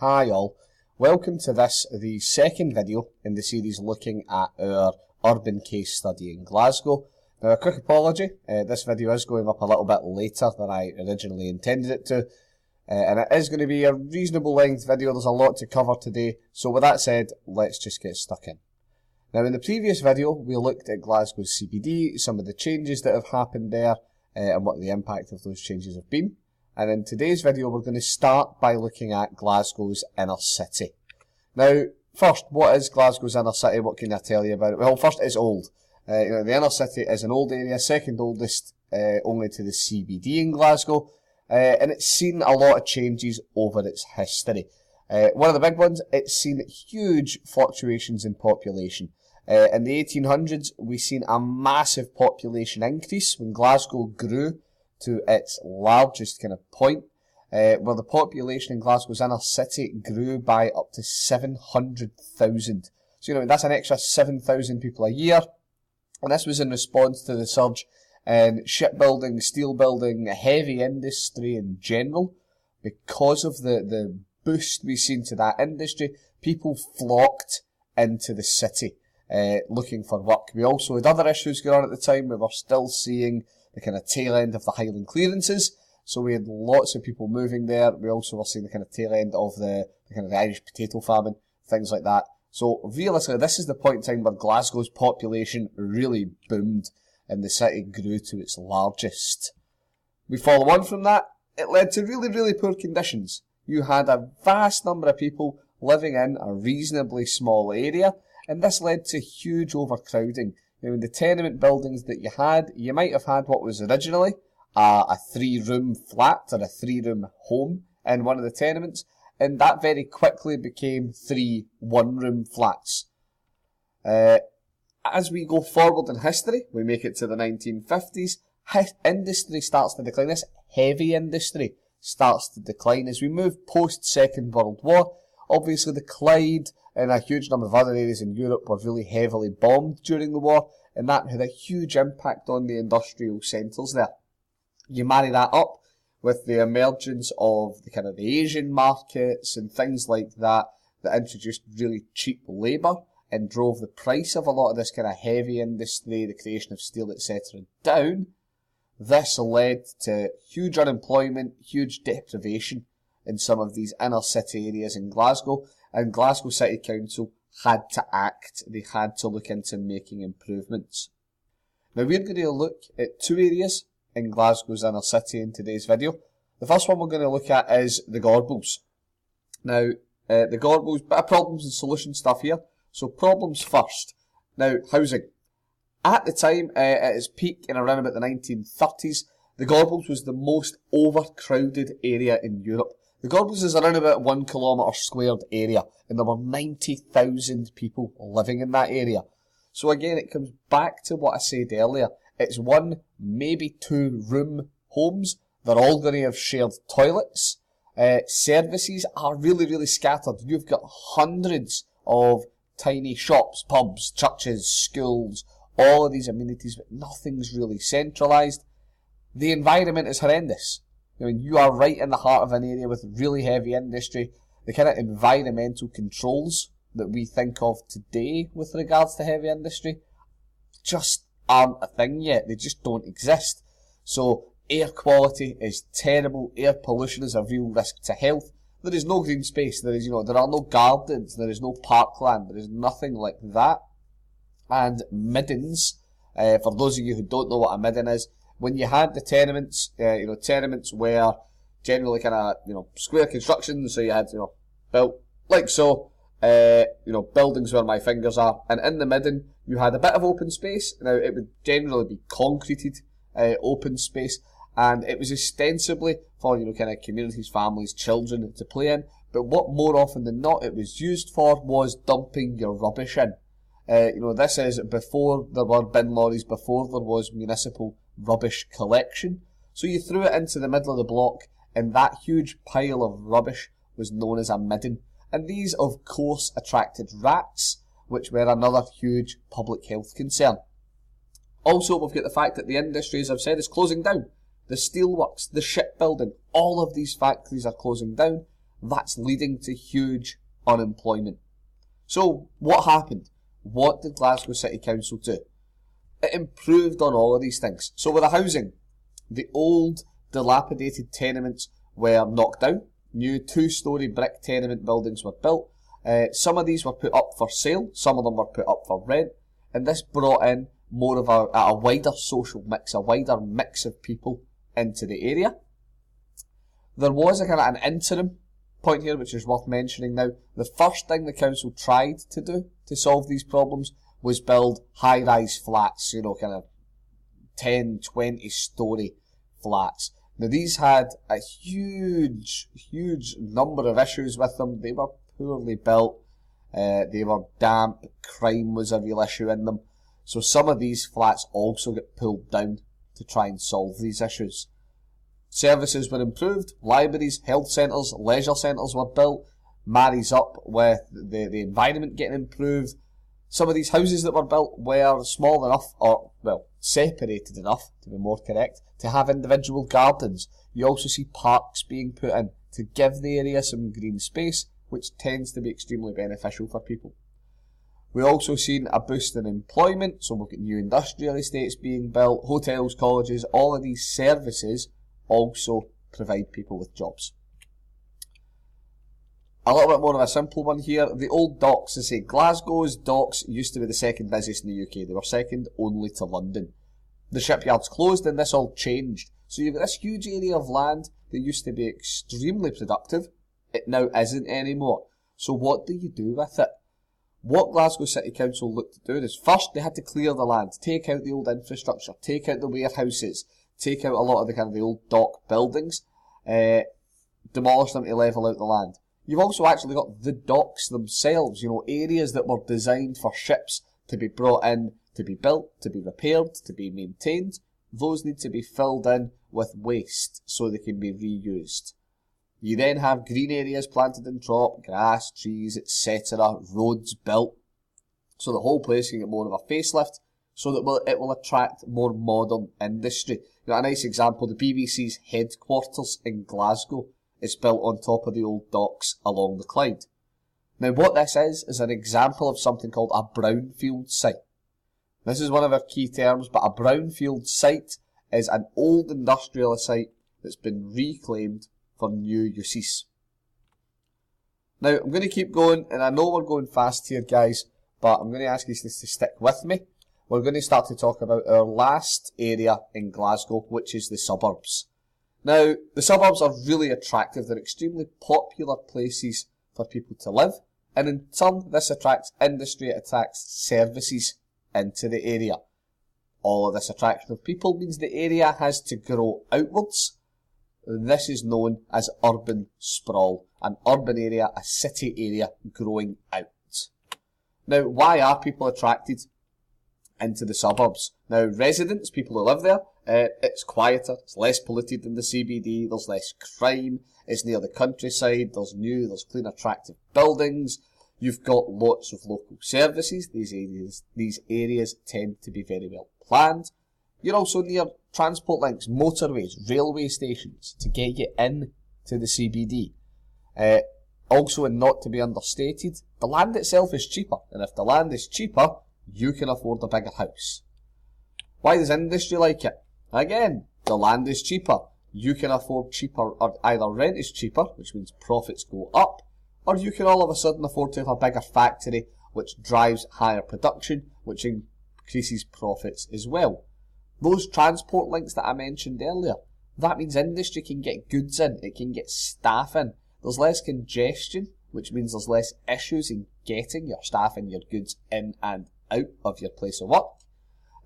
Hi all, welcome to this, the second video in the series looking at our urban case study in Glasgow. Now a quick apology, this video is going up a little bit later than I originally intended it to, and it is going to be a reasonable length video. There's a lot to cover today, so with that said, let's just get stuck in. Now in the previous video we looked at Glasgow's CBD, some of the changes that have happened there, and what the impact of those changes have been. And in today's video, we're going to start by looking at Glasgow's inner city. Now, first, what is Glasgow's inner city? What can I tell you about it? Well, first, it's old. The inner city is an old area, second oldest only to the CBD in Glasgow, and it's seen a lot of changes over its history. One of the big ones, it's seen huge fluctuations in population. In the 1800s, we've seen a massive population increase when Glasgow grew to its largest kind of point, where the population in Glasgow's inner city grew by up to 700,000. So, that's an extra 7,000 people a year, and this was in response to the surge in shipbuilding, steel building, heavy industry in general. Because of the boost we've seen to that industry, people flocked into the city looking for work. We also had other issues going on at the time. We were still seeing the kind of tail end of the Highland clearances, so we had lots of people moving there. We also were seeing the kind of tail end of the kind of the Irish potato famine, things like that. So realistically, this is the point in time where Glasgow's population really boomed and the city grew to its largest. We follow on from that, it led to really, really poor conditions. You had a vast number of people living in a reasonably small area, and this led to huge overcrowding. In the tenement buildings that you might have had what was originally a 3-room flat or a 3-room home in one of the tenements, and that very quickly became 3 one-room flats. As we go forward in history, we make it to the 1950s, industry starts to decline. This heavy industry starts to decline as we move post-Second World War. Obviously the Clyde and a huge number of other areas in Europe were really heavily bombed during the war, and that had a huge impact on the industrial centres there. You marry that up with the emergence of the kind of the Asian markets and things like that introduced really cheap labour and drove the price of a lot of this kind of heavy industry, the creation of steel, etc. down. This led to huge unemployment, huge deprivation in some of these inner city areas in Glasgow, and Glasgow City Council had to act. They had to look into making improvements. Now we're going to look at 2 areas in Glasgow's inner city in today's video. The first one we're going to look at is the Gorbals. Now, the Gorbals, bit of problems and solution stuff here. So problems first. Now, housing. At the time, at its peak in around about the 1930s, the Gorbals was the most overcrowded area in Europe. The Gorbals is around about 1 kilometre squared area, and there were 90,000 people living in that area. So again, it comes back to what I said earlier. It's 1, maybe 2 room homes. They're all going to have shared toilets. Services are really, really scattered. You've got hundreds of tiny shops, pubs, churches, schools, all of these amenities, but nothing's really centralised. The environment is horrendous. You are right in the heart of an area with really heavy industry. The kind of environmental controls that we think of today with regards to heavy industry just aren't a thing yet. They just don't exist. So air quality is terrible. Air pollution is a real risk to health. There is no green space. There are no gardens. There is no parkland. There is nothing like that. And middens, for those of you who don't know what a midden is, when you had the tenements, tenements were generally kind of, square construction, so you had, built like so, buildings where my fingers are, and in the midden, you had a bit of open space. Now, it would generally be concreted open space, and it was ostensibly for, kind of communities, families, children to play in, but what more often than not it was used for was dumping your rubbish in. This is before there were bin lorries, before there was municipal rubbish collection. So you threw it into the middle of the block, and that huge pile of rubbish was known as a midden. And these, of course, attracted rats, which were another huge public health concern. Also, we've got the fact that the industry, as I've said, is closing down. The steelworks, the shipbuilding, all of these factories are closing down, That's leading to huge unemployment. So what happened? What did Glasgow City Council do? It improved on all of these things. So with the housing, the old dilapidated tenements were knocked down. New 2-storey brick tenement buildings were built. Some of these were put up for sale. Some of them were put up for rent. And this brought in more of a wider social mix, a wider mix of people into the area. There was a kind of an interim point here, which is worth mentioning now. The first thing the council tried to do to solve these problems was build high-rise flats, kind of 10, 20-storey flats. Now, these had a huge number of issues with them. They were poorly built, they were damp, crime was a real issue in them. So some of these flats also get pulled down to try and solve these issues. Services were improved, libraries, health centres, leisure centres were built, marries up with the environment getting improved. Some of these houses that were built were small enough, or, separated enough, to be more correct, to have individual gardens. You also see parks being put in to give the area some green space, which tends to be extremely beneficial for people. We've also seen a boost in employment, so we've got new industrial estates being built, hotels, colleges, all of these services also provide people with jobs. A little bit more of a simple one here. The old docks, as I say, Glasgow's docks used to be the second busiest in the UK. They were second only to London. The shipyards closed and this all changed. So you've got this huge area of land that used to be extremely productive. It now isn't anymore. So what do you do with it? What Glasgow City Council looked to do is first they had to clear the land, take out the old infrastructure, take out the warehouses, take out a lot of the old dock buildings, demolish them to level out the land. You've also actually got the docks themselves, areas that were designed for ships to be brought in, to be built, to be repaired, to be maintained. Those need to be filled in with waste so they can be reused. You then have green areas planted in top, grass, trees, etc., roads built, so the whole place can get more of a facelift, so that it will attract more modern industry. A nice example, the BBC's headquarters in Glasgow is built on top of the old docks along the Clyde. Now what this is an example of something called a brownfield site. This is one of our key terms, but a brownfield site is an old industrial site that's been reclaimed for new uses. Now I'm going to keep going, and I know we're going fast here guys, but I'm going to ask you to stick with me. We're going to start to talk about our last area in Glasgow, which is the suburbs. Now, the suburbs are really attractive. They're extremely popular places for people to live. And in turn, this attracts industry, it attracts services into the area. All of this attraction of people means the area has to grow outwards. This is known as urban sprawl. An urban area, a city area growing out. Now, why are people attracted into the suburbs? Now, residents, people who live there, it's quieter, it's less polluted than the CBD, there's less crime, it's near the countryside, there's clean, attractive buildings, you've got lots of local services, these areas tend to be very well planned. You're also near transport links, motorways, railway stations to get you in to the CBD. Also, and not to be understated, the land itself is cheaper, and if the land is cheaper, you can afford a bigger house. Why does industry like it? Again, the land is cheaper. You can afford cheaper, or either rent is cheaper, which means profits go up, or you can all of a sudden afford to have a bigger factory, which drives higher production, which increases profits as well. Those transport links that I mentioned earlier, that means industry can get goods in, it can get staff in. There's less congestion, which means there's less issues in getting your staff and your goods in and out of your place of work.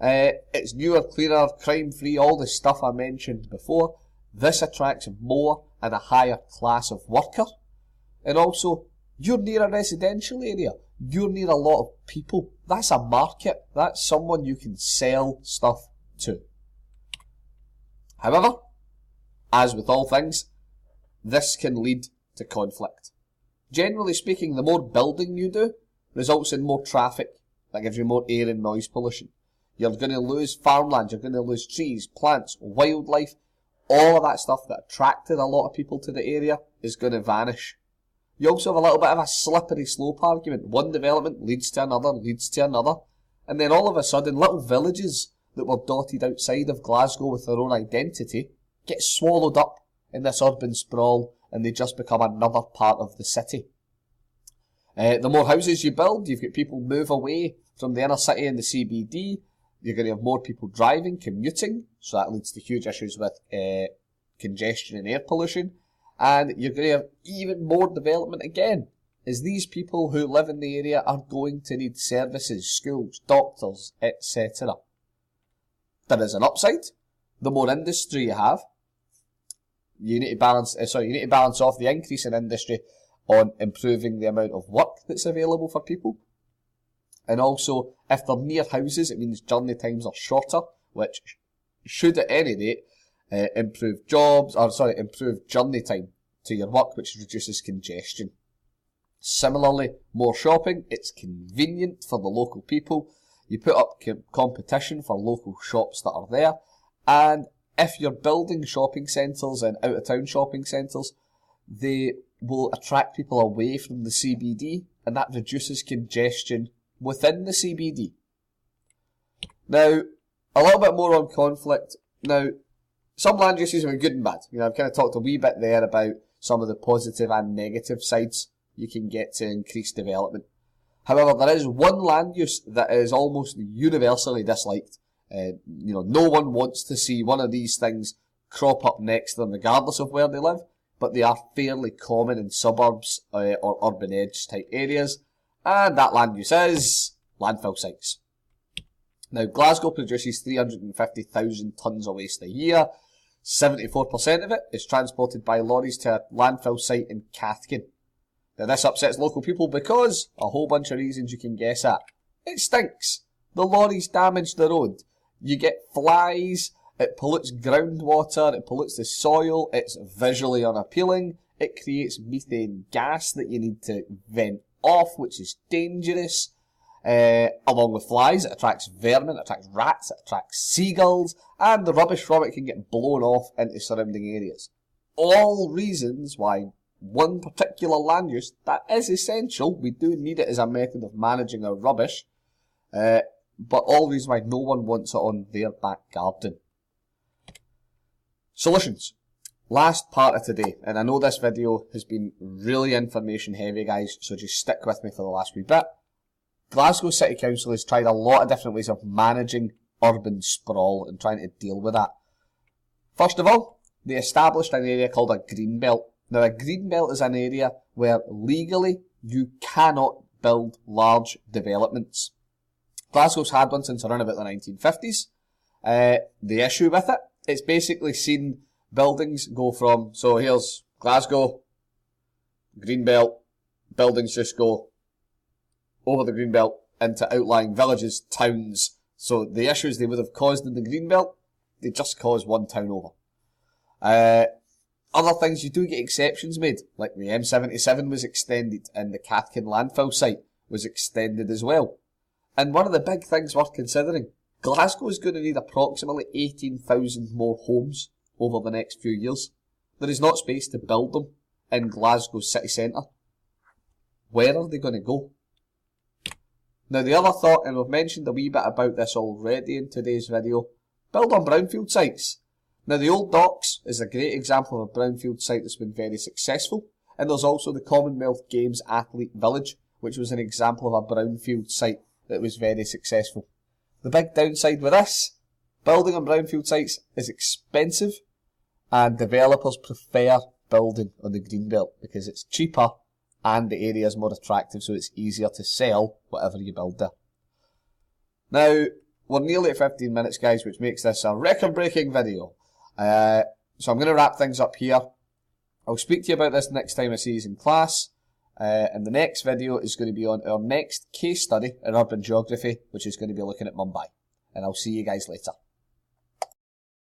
It's newer, cleaner, crime-free, all the stuff I mentioned before. This attracts more and a higher class of worker. And also, you're near a residential area. You're near a lot of people. That's a market. That's someone you can sell stuff to. However, as with all things, this can lead to conflict. Generally speaking, the more building you do results in more traffic. That gives you more air and noise pollution. You're going to lose farmland, you're going to lose trees, plants, wildlife. All of that stuff that attracted a lot of people to the area is going to vanish. You also have a little bit of a slippery slope argument. One development leads to another, and then all of a sudden little villages that were dotted outside of Glasgow with their own identity get swallowed up in this urban sprawl, and they just become another part of the city. The more houses you build, you've got people move away from the inner city and the CBD. You're going to have more people driving, commuting, so that leads to huge issues with congestion and air pollution. And you're going to have even more development again, as these people who live in the area are going to need services, schools, doctors, etc. There is an upside. The more industry you have, you need to balance off the increase in industry on improving the amount of work that's available for people. And also, if they're near houses, it means journey times are shorter, which should at any rate improve journey time to your work, which reduces congestion. Similarly, more shopping, it's convenient for the local people. You put up competition for local shops that are there, and if you're building shopping centres and out-of-town shopping centres, they will attract people away from the CBD, and that reduces congestion within the CBD. Now, a little bit more on conflict. Now, some land uses are good and bad. I've kind of talked a wee bit there about some of the positive and negative sides you can get to increase development. However, there is one land use that is almost universally disliked. No one wants to see one of these things crop up next to them regardless of where they live, but they are fairly common in suburbs or urban edge type areas, and that land use is landfill sites. Now, Glasgow produces 350,000 tonnes of waste a year. 74% of it is transported by lorries to a landfill site in Cathkin. Now, this upsets local people because a whole bunch of reasons you can guess at. It stinks. The lorries damage the road. You get flies, it pollutes groundwater, it pollutes the soil, it's visually unappealing, it creates methane gas that you need to vent off, which is dangerous. Along with flies, it attracts vermin, it attracts rats, it attracts seagulls, and the rubbish from it can get blown off into surrounding areas. All reasons why one particular land use that is essential, we do need it as a method of managing our rubbish, but all reasons why no one wants it on their back garden. Solutions. Last part of today, and I know this video has been really information heavy, guys, so just stick with me for the last wee bit. Glasgow City Council has tried a lot of different ways of managing urban sprawl and trying to deal with that. First of all, they established an area called a green belt. Now, a green belt is an area where legally you cannot build large developments. Glasgow's had one since around about the 1950s. The issue with it, it's basically seen buildings go from, so here's Glasgow, green belt, buildings just go over the green belt into outlying villages, towns. So the issues they would have caused in the green belt, they just cause one town over. Other things, you do get exceptions made, like the M77 was extended and the Cathkin landfill site was extended as well. And one of the big things worth considering, Glasgow is going to need approximately 18,000 more homes over the next few years. There is not space to build them in Glasgow city centre. Where are they going to go? Now, the other thought, and we've mentioned a wee bit about this already in today's video, build on brownfield sites. Now, the Old Docks is a great example of a brownfield site that's been very successful, and there's also the Commonwealth Games Athlete Village, which was an example of a brownfield site that was very successful. The big downside with this, building on brownfield sites is expensive, and developers prefer building on the greenbelt because it's cheaper and the area is more attractive, so it's easier to sell whatever you build there. Now, we're nearly at 15 minutes, guys, which makes this a record-breaking video. So I'm going to wrap things up here. I'll speak to you about this next time I see you in class. And the next video is going to be on our next case study in urban geography, which is going to be looking at Mumbai. And I'll see you guys later.